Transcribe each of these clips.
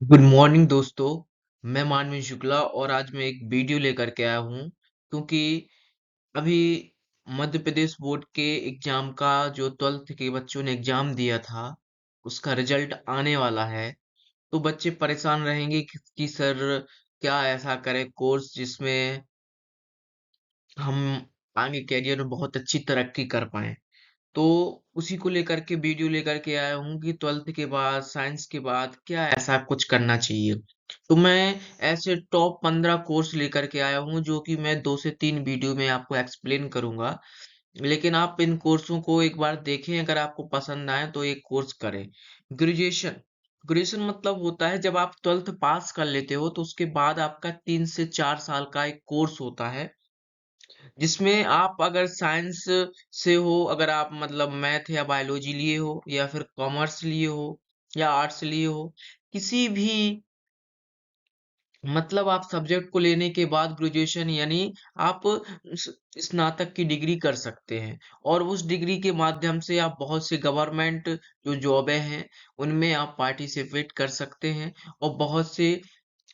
Good morning दोस्तों। मैं मानवी शुक्ला और आज मैं एक वीडियो लेकर के आया हूँ क्योंकि अभी मध्य प्रदेश बोर्ड के एग्जाम का जो 12th के बच्चों ने एग्जाम दिया था उसका रिजल्ट आने वाला है। तो बच्चे परेशान रहेंगे कि सर क्या ऐसा करें कोर्स जिसमें हम आगे करियर में बहुत अच्छी तरक्की कर पाए। तो उसी को लेकर के वीडियो लेकर के आया हूँ कि 12th के बाद साइंस के बाद क्या ऐसा कुछ करना चाहिए। तो मैं ऐसे टॉप 15 कोर्स लेकर के आया हूँ जो कि मैं 2 से 3 वीडियो में आपको एक्सप्लेन करूंगा। लेकिन आप इन कोर्सों को एक बार देखें, अगर आपको पसंद आए तो एक कोर्स करें। ग्रेजुएशन ग्रेजुएशन मतलब होता है जब आप 12th पास कर लेते हो तो उसके बाद आपका 3 से 4 साल का एक कोर्स होता है जिसमें आप अगर साइंस से हो, अगर आप मतलब मैथ या बायोलॉजी लिए हो या फिर कॉमर्स लिए हो या आर्ट्स लिए हो, किसी भी मतलब आप सब्जेक्ट को लेने के बाद ग्रेजुएशन यानी आप स्नातक की डिग्री कर सकते हैं और उस डिग्री के माध्यम से आप बहुत से गवर्नमेंट जो जॉबें हैं उनमें आप पार्टिसिपेट कर सकते हैं और बहुत से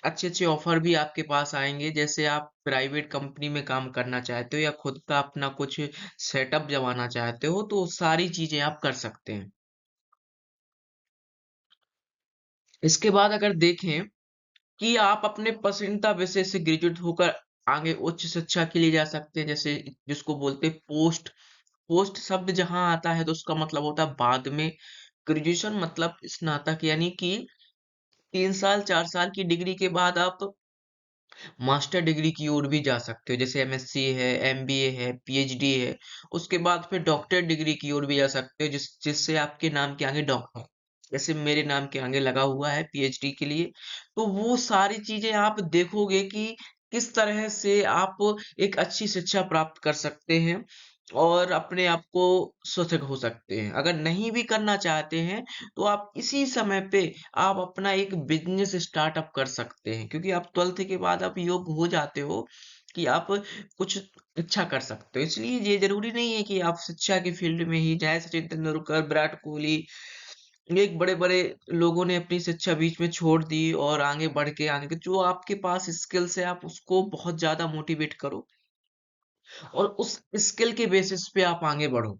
अच्छे-अच्छे ऑफर भी आपके पास आएँगे। जैसे आप प्राइवेट कंपनी में काम करना चाहते हो या खुद का अपना कुछ सेटअप जमाना चाहते हो, तो सारी चीज़ें आप कर सकते हैं। इसके बाद अगर देखें कि आप अपने पसंदीदा विषय से ग्रेजुएट होकर आगे उच्च शिक्षा के लिए जा सकते हैं, जैसे जिसको बोलते हैं पोस्ट। पोस्ट शब्द जहाँ आता है तो उसका मतलब होता है बाद में। ग्रेजुएशन मतलब स्नातक यानी कि 3 साल, 4 साल की डिग्री के बाद आप मास्टर डिग्री की ओर भी जा सकते हो, जैसे एमएससी है, एमबीए है, पीएचडी है। उसके बाद फिर डॉक्टर डिग्री की ओर भी जा सकते हो जिससे आपके नाम के आगे डॉक्टर, जैसे मेरे नाम के आगे लगा हुआ है पीएचडी के लिए। तो वो सारी चीजें आप देखोगे कि किस तरह से आप एक अच्छी शिक्षा प्राप्त कर सकते हैं और अपने आप को स्वस्थ हो सकते हैं। अगर नहीं भी करना चाहते हैं तो आप इसी समय पे आप अपना एक बिज़नेस स्टार्टअप कर सकते हैं, क्योंकि आप 12th के बाद आप योग्य हो जाते हो कि आप कुछ अच्छा कर सकते हो। इसलिए ये ज़रूरी नहीं है कि आप शिक्षा के फील्ड में ही जाएँ। सचिन तेंदुलकर, विराट कोहली, एक बड़े-बड़े लोगों ने अपनी शिक्षा बीच में छोड़ दी और आगे बढ़ के जो आपके पास स्किल्स है आप उसको बहुत ज़्यादा मोटिवेट करो और उस स्किल के बेसिस पे आप आगे बढ़ो।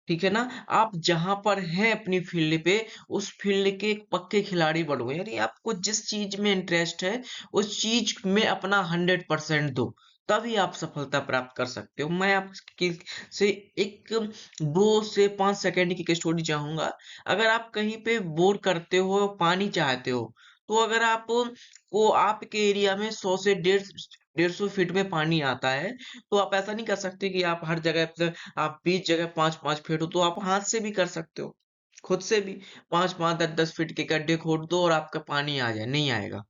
ठीक है ना? आप जहाँ पर हैं अपनी फ़ील्ड पे, उस फ़ील्ड के एक पक्के खिलाड़ी बनो। यानी आपको जिस चीज़ में इंटरेस्ट है, उस चीज़ में अपना 100% दो, तभी आप सफलता प्राप्त कर सकते हो। मैं आपकी से एक 2 से 5 सेकंड की एक स्टोरी चाहूँगा। अगर आप कहीं पे बोर करते हो, पानी चाहते हो, तो अगर आप को आपके एरिया में 100 से 150 फीट में पानी आता है, तो आप ऐसा नहीं कर सकते कि आप हर जगह पे आप 20 जगह 5-5 फीट हो, तो आप हाथ से भी कर सकते हो। खुद से भी 5-5, 10-10 फीट के गड्ढे खोद दो और आपका पानी आ जाए, नहीं आएगा।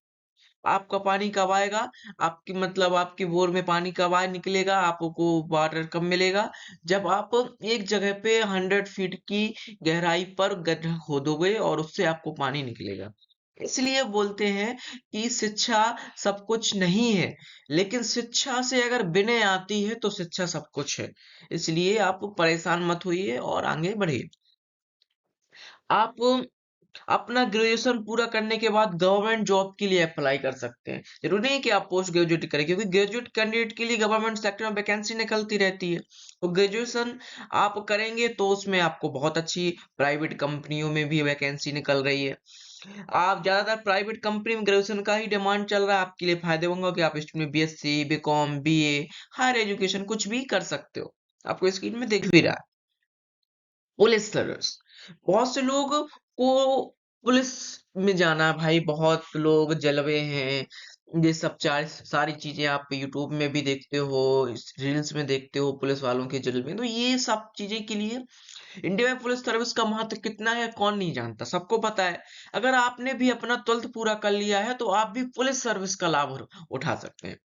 आपका पानी कब आएगा? आपकी मतलब आपके बोर में पानी कब निकलेगा? आपको वाटर कब मिलेगा? जब आप एक जगह पे 100 फीट की गहराई पर गड्ढा खोदोगे और उससे आपको पानी निकलेगा। इसलिए बोलते हैं कि शिक्षा सब कुछ नहीं है, लेकिन शिक्षा से अगर विनय आती है तो शिक्षा सब कुछ है। इसलिए आप परेशान मत होइए और आगे बढ़िए। आप अपना ग्रेजुएशन पूरा करने के बाद गवर्नमेंट जॉब के लिए अप्लाई कर सकते हैं। ज़रूरी नहीं कि आप पोस्ट ग्रेजुएट करें, क्योंकि ग्रेजुएट कैंडिडेट के लिए गवर्नमेंट सेक्टर में वैकेंसी निकलती रहती है। तो ग्रेजुएशन आप करेंगे तो उसमें आपको बहुत अच्छी प्राइवेट कंपनियों में भी वैकेंसी निकल रही है। आप ज़्यादातर प्राइवेट कंपनी में ग्रेजुएशन का ही डिमांड चल रहा है, आपके लिए फ़ायदे होंगे कि आप इसमें BSc, BCom, BA, higher education कुछ भी कर सकते हो। आपको स्क्रीन में दिख भी रहा है। पुलिस सर्विस, बहुत से लोग को पुलिस में जाना भाई, बहुत लोग जलवे हैं। ये सब सारी चीज़ें आप यूट्यूब में भी देखते हो, इस रील्स में देखते हो पुलिस वालों के जलवे। तो ये सब चीज़ें के लिए इंडिया में पुलिस सर्विस का महत्व कितना है कौन नहीं जानता, सबको पता है। अगर आपने भी अपना 12th पूरा कर लिया है तो आप भी पुलिस सर्विस का लाभ उठा सकते हैं।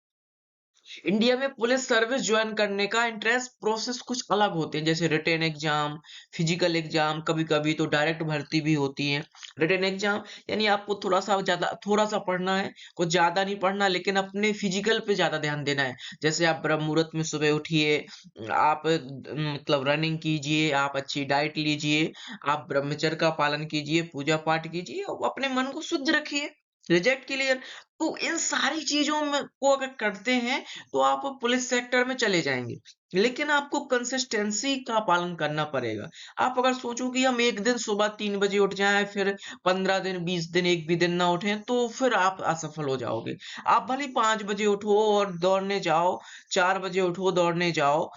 इंडिया में पुलिस सर्विस ज्वाइन करने का एंट्रेंस प्रोसेस कुछ अलग होते हैं, जैसे रिटेन एग्जाम, फिजिकल एग्जाम, कभी-कभी तो डायरेक्ट भर्ती भी होती है। रिटेन एग्जाम यानी आपको थोड़ा-सा पढ़ना है, कुछ ज़्यादा नहीं पढ़ना, लेकिन अपने फिजिकल पे ज़्यादा ध्यान देना है। जैसे आप ब्रह्म मुहूर्त में सुबह उठिए, आप मतलब रनिंग कीजिए, आप अच्छी डाइट लीजिए, आप ब्रह्मचर्य का पालन कीजिए, पूजा-पाठ कीजिए और अपने मन को शुद्ध रखिए। Reject clear. तो इन सारी चीजों में को अगर करते हैं तो आप पुलिस सेक्टर में चले जाएंगे, लेकिन आपको कंसिस्टेंसी का पालन करना पड़ेगा। आप अगर सोचो कि हम एक दिन सुबह 3 बजे उठ जाएं, फिर 15 दिन 20 दिन एक भी दिन ना उठें, तो फिर आप असफल हो जाओगे। आप भले 5 बजे उठो और दौड़ने जाओ, 4 बजे उठो दौड़ने जाओ,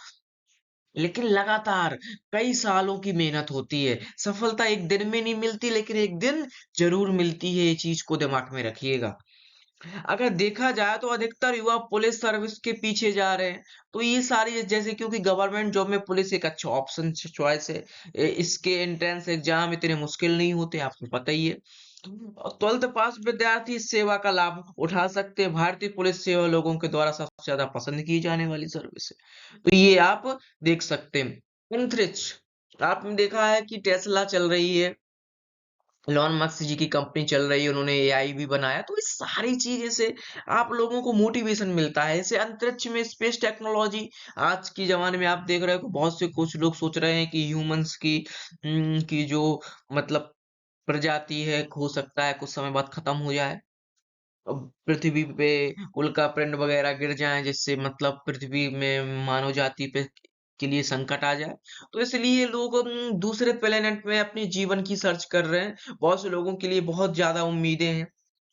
लेकिन लगातार कई सालों की मेहनत होती है। सफलता एक दिन में नहीं मिलती, लेकिन एक दिन जरूर मिलती है। ये चीज को दिमाग में रखिएगा। अगर देखा जाए तो अधिकतर युवा पुलिस सर्विस के पीछे जा रहे हैं। तो ये सारी जैसे, क्योंकि गवर्नमेंट जॉब में पुलिस एक अच्छा ऑप्शन चॉइस है। इसके एंट्रेंस एग्जाम इतने मुश्किल नहीं होते, आपको पता ही है। 12th पास विद्यार्थी इस सेवा का लाभ उठा सकते हैं। भारतीय पुलिस सेवा लोगों के द्वारा सबसे ज्यादा पसंद की जाने वाली सर्विस है। तो ये आप देख सकते हैं। अंतरिक्ष, आपने देखा है कि टेस्ला चल रही है, इलॉन मस्क जी की कंपनी चल रही है, उन्होंने एआई भी बनाया। तो इस सारी चीजें से आप लोगों को मोटिवेशन मिलता है। इसे अंतरिक्ष में स्पेस टेक्नोलॉजी, आज के जमाने में आप देख रहे हो कि बहुत से कुछ लोग सोच रहे हैं कि ह्यूमंस की जो मतलब प्रजाति है, हो सकता है कुछ समय बाद खत्म हो जाए। पृथ्वी पे उल्कापिंड वगैरह गिर जाएं, जिससे मतलब पृथ्वी में मानव जाति पे के लिए संकट आ जाए। तो इसलिए लोग दूसरे प्लेनेट में अपने जीवन की सर्च कर रहे हैं। बहुत से लोगों के लिए बहुत ज्यादा उम्मीदें हैं।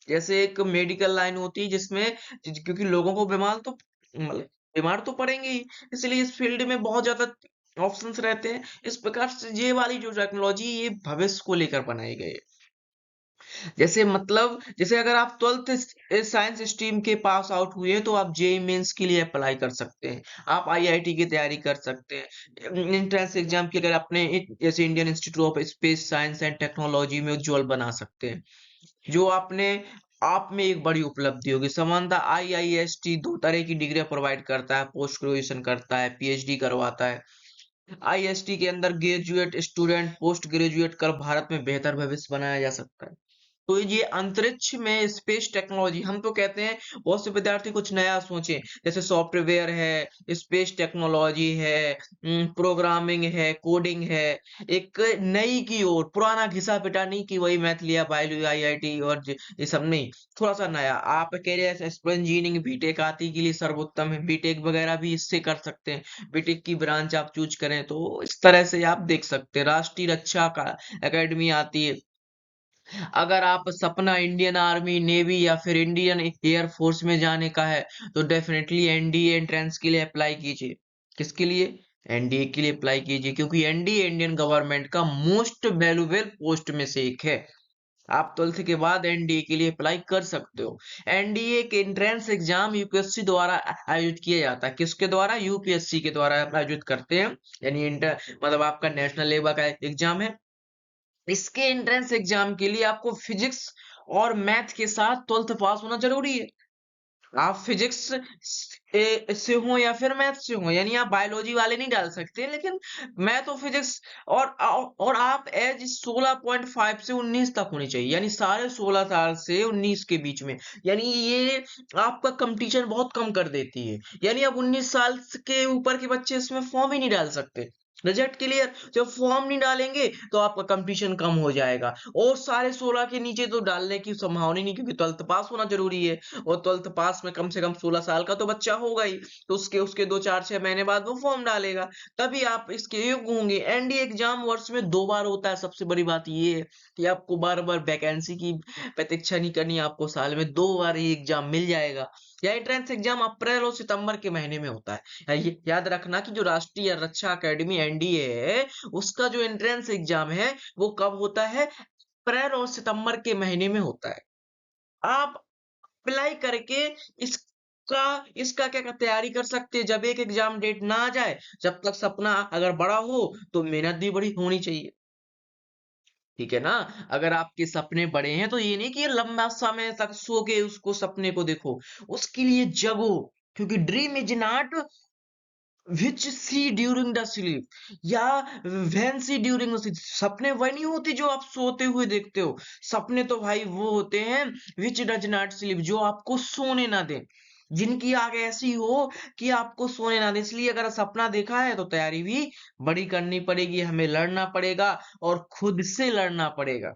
जैसे एक मेडिकल लाइन होती है जिसमें, क्योंकि लोगों को मतलब बीमार तो पड़ेंगे ही, इसलिए इस फील्ड में बहुत ज्यादा ऑप्शंस रहते हैं। इस प्रकार से ये वाली जो टेक्नोलॉजी, ये भविष्य को लेकर बनाई गई है। जैसे मतलब, जैसे अगर आप 12th साइंस स्ट्रीम के पास आउट हुए हैं तो आप जेईई मेंस के लिए अप्लाई कर सकते हैं। आप आईआईटी की तैयारी कर सकते हैं। एंट्रेंस एग्जाम की अगर अपने जैसे Indian institute of space science and technology में उज्जवल बना सकते हैं, जो आपने आप में एक बड़ी उपलब्धि होगी। समानता आईआईएसटी 2 तरह की डिग्रियां प्रोवाइड करता है, पोस्ट ग्रेजुएशन करता है, पीएचडी करवाता है। आईएसटी के अंदर ग्रेजुएट स्टूडेंट पोस्ट ग्रेजुएट कर भारत में बेहतर भविष्य बनाया जा सकता है। तो ये अंतरिक्ष में स्पेस टेक्नोलॉजी, हम तो कहते हैं बहुत से विद्यार्थी कुछ नया सोचें, जैसे सॉफ्टवेयर है, स्पेस टेक्नोलॉजी है, प्रोग्रामिंग है, कोडिंग है। एक नई की ओर, पुराना घिसा पिटा नहीं कि वही मैथ लिया, बायो लिया, आईआईटी और ये सब नहीं। थोड़ा सा नया आप कह रहे हैं, इंजीनियरिंग बीटेक आती के लिए सर्वोत्तम है, बीटेक वगैरह भी इससे कर सकते हैं। बीटेक की ब्रांच आप चूज करें तो इस तरह से आप देख सकते हैं। राष्ट्रीय रक्षा का एकेडमी आती है। अगर आप सपना इंडियन आर्मी, नेवी या फिर इंडियन एयर फोर्स में जाने का है, तो डेफिनेटली एनडीए एंट्रेंस के लिए अप्लाई कीजिए। किसके लिए? एनडीए के लिए अप्लाई कीजिए, क्योंकि एनडीए इंडियन गवर्नमेंट का मोस्ट वैल्यूएबल पोस्ट में से एक है। आप 12th के बाद एनडीए के लिए अप्लाई कर सकते हो। एनडीए के एंट्रेंस एग्जाम यूपीएससी द्वारा आयोजित किया जाता है। किसके द्वारा? यूपीएससी के द्वारा आयोजित करते हैं। यानी इंटर मतलब आपका नेशनल लेवल का एग्जाम है। इसके एंट्रेंस एग्जाम के लिए आपको फिजिक्स और मैथ के साथ 12th पास होना जरूरी है। आप फिजिक्स से हो या फिर मैथ से हो, यानी आप बायोलॉजी वाले नहीं डाल सकते, लेकिन मैथ और फिजिक्स, और आप एज 16.5 से 19 तक होनी चाहिए, यानी साढ़े 16 साल से 19 के बीच में। यानी ये आपका कंपटीशन बहुत कम कर देती है। यानी अब 19 साल के ऊपर के बच्चे इसमें फॉर्म ही नहीं डाल सकते। Result clear. जब फॉर्म नहीं डालेंगे तो आपका कंपटीशन कम हो जाएगा, और साढ़े 16 के नीचे तो डालने की संभावना ही नहीं, क्योंकि 12th पास होना जरूरी है। और 12th पास में कम से कम 16 साल का तो बच्चा होगा ही। तो उसके उसके 2 4 6 महीने बाद वो फॉर्म डालेगा, तभी आप इसके योग्य होंगे। एनडीए एग्जाम वर्ष में 2 बार होता है। सबसे बड़ी बात ये है कि आपको बार बार वैकेंसी की प्रतीक्षा नहीं करनी, आपको साल में 2 बार ये एग्जाम मिल जाएगा। यह एंट्रेंस एग्जाम अप्रैल और सितंबर के महीने में होता है। ये याद रखना कि जो राष्ट्रीय रक्षा अकेडमी एनडीए है, उसका जो एंट्रेंस एग्जाम है वो कब होता है? अप्रैल और सितंबर के महीने में होता है। आप अप्लाई करके इसका इसका क्या तैयारी कर सकते हैं। जब एक एग्जाम डेट ना आ जाए, जब तक सपना अगर बड़ा हो तो मेहनत भी बड़ी होनी चाहिए। ठीक है ना? अगर आपके सपने बड़े हैं तो ये नहीं कि ये लंबा समय तक सो के उसको सपने को देखो, उसके लिए जगो। क्योंकि dream is not which see during the sleep, या when see during the sleep. सपने वही नहीं होती जो आप सोते हुए देखते हो। सपने तो भाई वो होते हैं व्हिच डज नॉट स्लीप, जो आपको सोने ना दें, जिनकी आग ऐसी हो कि आपको सोने ना दें। इसलिए अगर सपना देखा है तो तैयारी भी बड़ी करनी पड़ेगी, हमें लड़ना पड़ेगा और खुद से लड़ना पड़ेगा।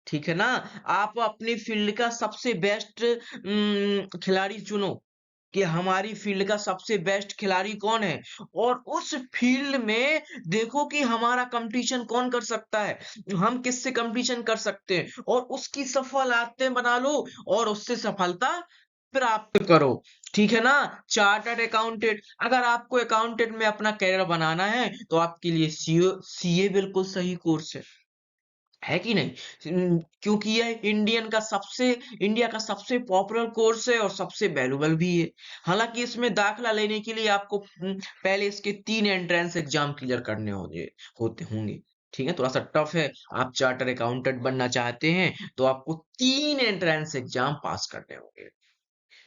ठीक है ना? आप अपनी फील्ड का सबसे बेस्ट खिलाड़ी चुनो कि हमारी फील्ड का सबसे बेस्ट खिलाड़ी कौन है, और उस फील्ड में देखो कि हमारा कंपटीशन कौन कर सकता है, हम किससे कंपटीशन कर सकते हैं, और उसकी सफल आदतें बना लो और उससे सफलता प्राप्त करो। ठीक है ना? चार्टर्ड अकाउंटेंट, अगर आपको अकाउंटेंट में अपना करियर बनाना है तो आपके लिए सीए बिल्कुल सही कोर्स है कि नहीं? क्योंकि यह इंडिया का सबसे पॉपुलर कोर्स है और सबसे वैल्यूएबल भी है। हालाँकि इसमें दाखिला लेने के लिए आपको पहले इसके 3 एंट्रेंस एग्ज़ाम क्लियर करने होंगे। ठीक है? थोड़ा-सा टफ है। आप चार्टर्ड अकाउंटेंट बनना चाहते हैं, तो आपको 3 एंट्रेंस एग्ज़ाम पास करने होंगे,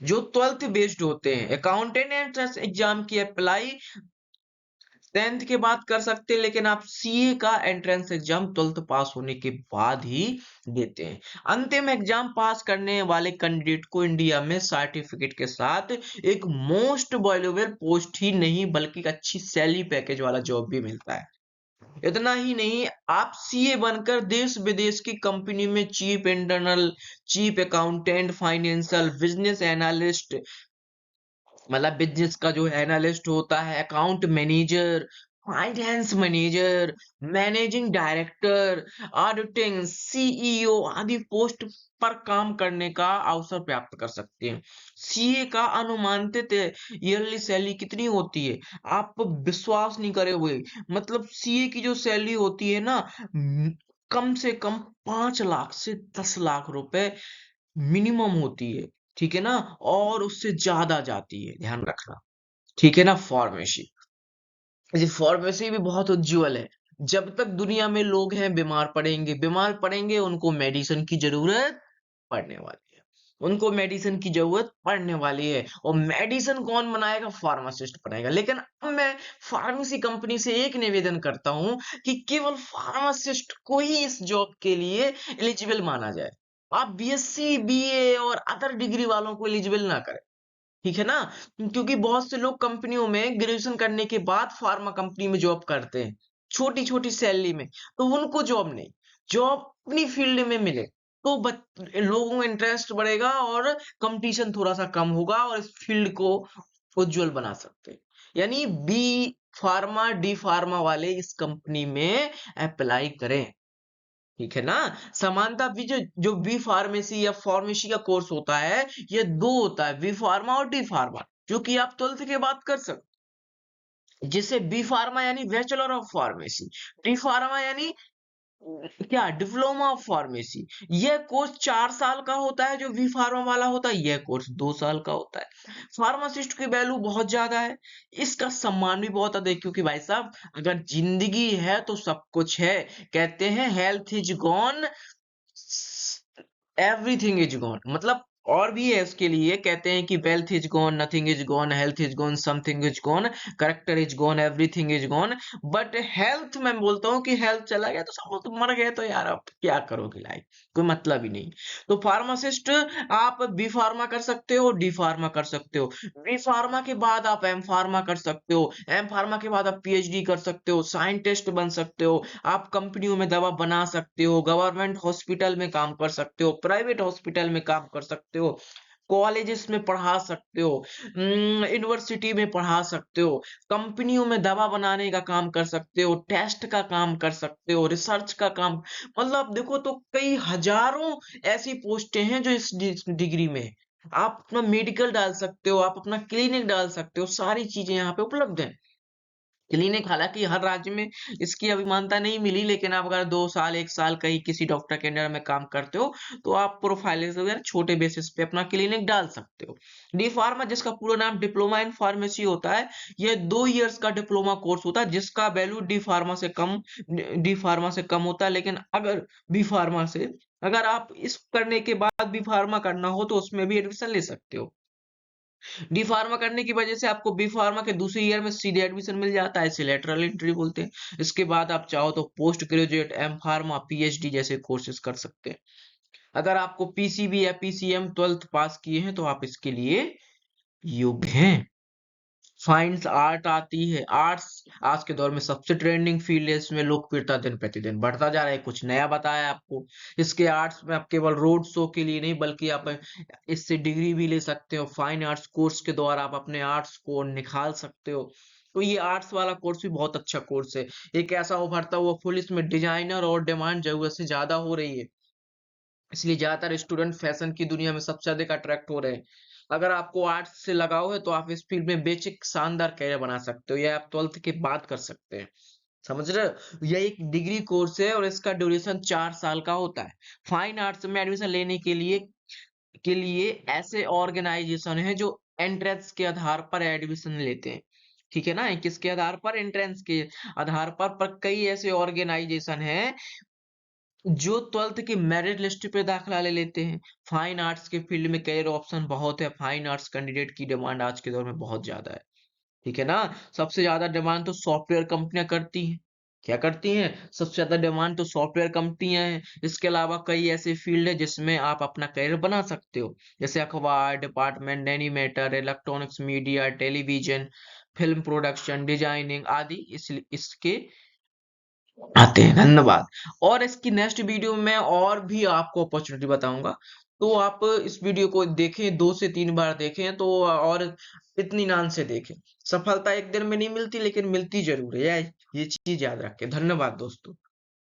जो 12th बेस्ड होते हैं। अकाउंटेंट एंट्रेंस एग्ज़ाम की अप्लाई 10th के बाद कर सकते हैं, लेकिन आप सीए का एंट्रेंस एग्जाम 12th पास होने के बाद ही देते हैं। अंतिम एग्जाम पास करने वाले कैंडिडेट को इंडिया में सर्टिफिकेट के साथ एक मोस्ट वैल्यूएबल पोस्ट ही नहीं बल्कि एक अच्छी सैलरी पैकेज वाला जॉब भी मिलता है। इतना ही नहीं, आप सीए बनकर देश विदेश की कंपनी में chief internal, chief accountant, financial business analyst, मतलब बिज़नेस का जो एनालिस्ट होता है, account manager, finance manager, managing director, auditing, CEO आदि पोस्ट पर काम करने का अवसर प्राप्त कर सकते हैं। सीए का अनुमानित ईयरली सैलरी कितनी होती है? आप विश्वास नहीं करोगे, मतलब सीए की जो सैलरी होती है ना, उम, कम से कम 5 लाख से 10 लाख रुपए मिनिमम होती है, ठीक है ना? और उससे ज़्यादा जाती है, ध्यान रखना, ठीक है ना? फार्मेसी, ये फार्मेसी भी बहुत उज्ज्वल है। जब तक दुनिया में लोग हैं बीमार पड़ेंगे उनको मेडिसिन की ज़रूरत पड़ने वाली है। उनको मेडिसिन की ज़रूरत पड़ने वाली है और मेडिसिन कौन बनाएगा? फार्मासिस्ट बनाएगा। लेकिन अब मैं फार्मेसी कंपनी से एक निवेदन करता हूँ कि केवल फार्मासिस्ट को ही इस जॉब के लिए एलिजिबल माना जाए। आप बीएससी, बीए और अदर डिग्री वालों को एलिजिबल ना करें। ठीक है ना? क्योंकि बहुत से लोग कंपनियों में ग्रेजुएशन करने के बाद फार्मा कंपनी में जॉब करते हैं, छोटी-छोटी सैलरी में, तो उनको जॉब नहीं, जॉब अपनी फील्ड में मिले, तो लोगों का इंटरेस्ट बढ़ेगा और कंपटीशन थोड़ा-सा कम होगा और इस फील्ड को उज्ज्वल बना सकते हैं। यानी बी फार्मा, डी फार्मा वाले इस कंपनी में अप्लाई करें। ठीक है ना? समानता भी जो बी फार्मेसी या फार्मेसी का कोर्स होता है, ये 2 होता है, बी फार्मा और डी फार्मा, जो कि आप 12th के बाद कर सकते, जिसे बी फार्मा यानी bachelor of pharmacy, D pharma यानी क्या डिप्लोमा ऑफ फार्मेसी। यह कोर्स 4 साल का होता है, जो बी फार्मा वाला होता है, यह कोर्स 2 साल का होता है। फार्मासिस्ट की वैल्यू बहुत ज्यादा है, इसका सम्मान भी बहुत अधिक, क्योंकि भाई साहब अगर जिंदगी है तो सब कुछ है। कहते हैं health is gone, everything is gone, मतलब और भी है उसके लिए, कहते हैं कि wealth is gone, nothing is gone, health is gone, something is gone, character is gone, everything is gone, but health मैं बोलता हूँ कि हेल्थ चला गया तो सब लोग तो मर गए, तो यार आप क्या करोगे लाइफ, कोई मतलब ही नहीं। तो फार्मासिस्ट आप बी फार्मा कर सकते हो, डी फार्मा कर सकते हो, बी फार्मा के बाद आप एम फार्मा कर सकते हो, एम फार्मा के बाद आप पीएचडी कर सकते हो, साइंटिस्ट बन सकते हो, आप कंपनियों में दवा बना सकते हो, गवर्नमेंट हॉस्पिटल में काम कर सकते हो, प्राइवेट हॉस्पिटल में काम कर सकते हो, कॉलेजेस में पढ़ा सकते हो, यूनिवर्सिटी में पढ़ा सकते हो, कंपनियों में दवा बनाने का काम कर सकते हो, टेस्ट का काम कर सकते हो, रिसर्च का काम, मतलब देखो तो कई हजारों ऐसी पोस्टें हैं जो इस डिग्री में है। आप अपना मेडिकल डाल सकते हो, आप अपना क्लिनिक डाल सकते हो, सारी चीजें यहाँ पे उपलब्ध हैं। क्लिनिक हालाँकि हर राज्य में इसकी अभी मान्यता नहीं मिली, लेकिन आप अगर 2 साल, 1 साल कहीं किसी डॉक्टर के अंडर में काम करते हो, तो आप प्रोफाइलिंग वगैरह छोटे बेसिस पे अपना क्लिनिक डाल सकते हो। डी फार्मा, जिसका पूरा नाम डिप्लोमा इन फार्मेसी होता है, ये 2 इयर्स का डिप्लोमा कोर्स होता है, जिसका वैल्यू डी फार्मा से कम होता है, लेकिन अगर बी फार्मा से अगर आप इस करने के बाद बी फार्मा करना हो, तो उसमें भी एडमिशन ले सकते हो। डी फार्मा करने की वजह से आपको बी फार्मा के दूसरे ईयर में सीधे एडमिशन मिल जाता है, इसे लेटरल एंट्री बोलते हैं। इसके बाद आप चाहो तो post graduate, M Pharma, PhD जैसे कोर्सेज कर सकते हैं। अगर आपको पीसीबी या पीसीएम 12th पास किए हैं तो आप इसके लिए योग्य हैं। फाइन्स आर्ट आती है। आर्ट्स आज के दौर में सबसे ट्रेंडिंग फील्ड है, इसमें लोकप्रियता दिन प्रतिदिन बढ़ता जा रहा है। कुछ नया बताया आपको। इसके आर्ट्स में आप केवल रोड शो के लिए नहीं बल्कि आप इससे डिग्री भी ले सकते हो। फाइन आर्ट्स कोर्स के द्वारा आप अपने आर्ट्स को निखार सकते हो। तो ये आर्ट्स वाला कोर्स भी बहुत अच्छा कोर्स है। एक ऐसा उभरता हुआ फुल, इसमें डिजाइनर और डिमांड जरूरत से ज्यादा हो रही है, इसलिए ज्यादातर स्टूडेंट फैशन की दुनिया में सबसे अधिक अट्रैक्ट हो रहे हैं। अगर आपको आर्ट्स से लगाव है तो आप इस फील्ड में बेसिक शानदार कैरियर बना सकते हो, या आप 12th के बाद कर सकते हैं। समझ रहे हो? यह एक डिग्री कोर्स है और इसका ड्यूरेशन 4 साल का होता है। फाइन आर्ट्स में एडमिशन लेने के लिए ऐसे ऑर्गेनाइजेशन है जो एंट्रेंस के आधार पर एडमिशन लेते हैं। ठीक है ना? किसके आधार पर? एंट्रेंस के आधार पर कई ऐसे ऑर्गेनाइजेशन हैं जो 12th की मेरिट लिस्ट पे दाखिला ले लेते हैं। फाइन आर्ट्स के फील्ड में करियर ऑप्शन बहुत है। फाइन आर्ट्स कैंडिडेट की डिमांड आज के दौर में बहुत ज्यादा है। ठीक है ना? सबसे ज्यादा डिमांड तो सॉफ्टवेयर कंपनियां करती हैं। क्या करती हैं? सबसे ज्यादा डिमांड तो सॉफ्टवेयर कंपनियां हैं। इसके अलावा कई ऐसे फील्ड है जिसमें आप अपना करियर बना सकते हो, जैसे अखबार department, animator, electronics media, television, film production, designing आदि इसके आते हैं। धन्यवाद। और इसकी नेक्स्ट वीडियो में और भी आपको अपॉर्चुनिटी बताऊंगा, तो आप इस वीडियो को देखें, 2 से 3 बार देखें तो, और इत्मीनान से देखें। सफलता एक दिन में नहीं मिलती लेकिन मिलती जरूर है, ये चीज याद रखें। धन्यवाद दोस्तों।